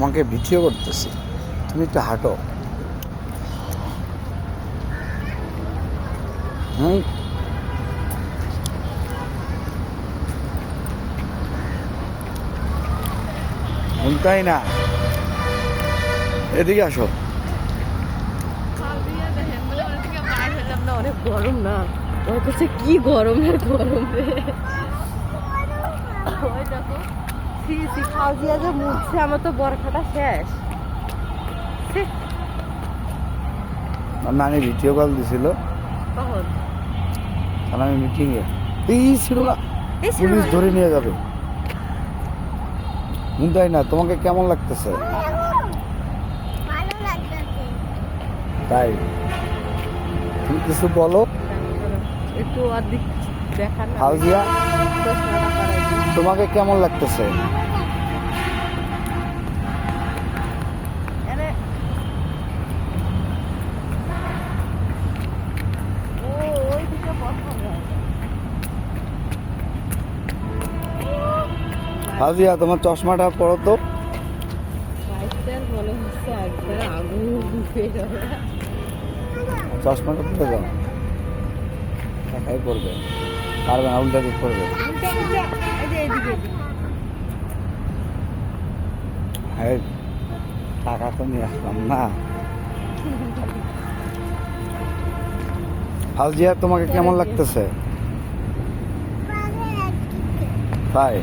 তোমাকে ভিডিও করতেছি, তুমি একটু হাঁটো। হুম, তাই না, এদিকে আসো। অনেক গরম না, ওর কাছে কি গরমের গরম রে। ওই দেখো খাওয়া যে মুছছে, আমার তো বরখাটা শেষ। নানি ভিডিও কল দিছিল, কখন? কারণ আমি মিটিংয়ে। এই ছিল না, পুলিশ ধরে নিয়ে যাবে। তাই না, তোমাকে কেমন লাগতেছে? তাই তুমি কিছু বলো। একটু অর্ধেক দেখান না। ফাউজিয়া, তোমাকে কেমন লাগতেছে? ফাউজিয়া, তোমার চশমাটা পরো তো। চশমাটা খুলে যাও, একাই পড়বে, পারবে না, উল্টা দিক পড়বে। হ্যাঁ, টাকা তো নিয়ে আসলাম না। ফাউজিয়া, তোমাকে কেমন লাগতেছে? তাই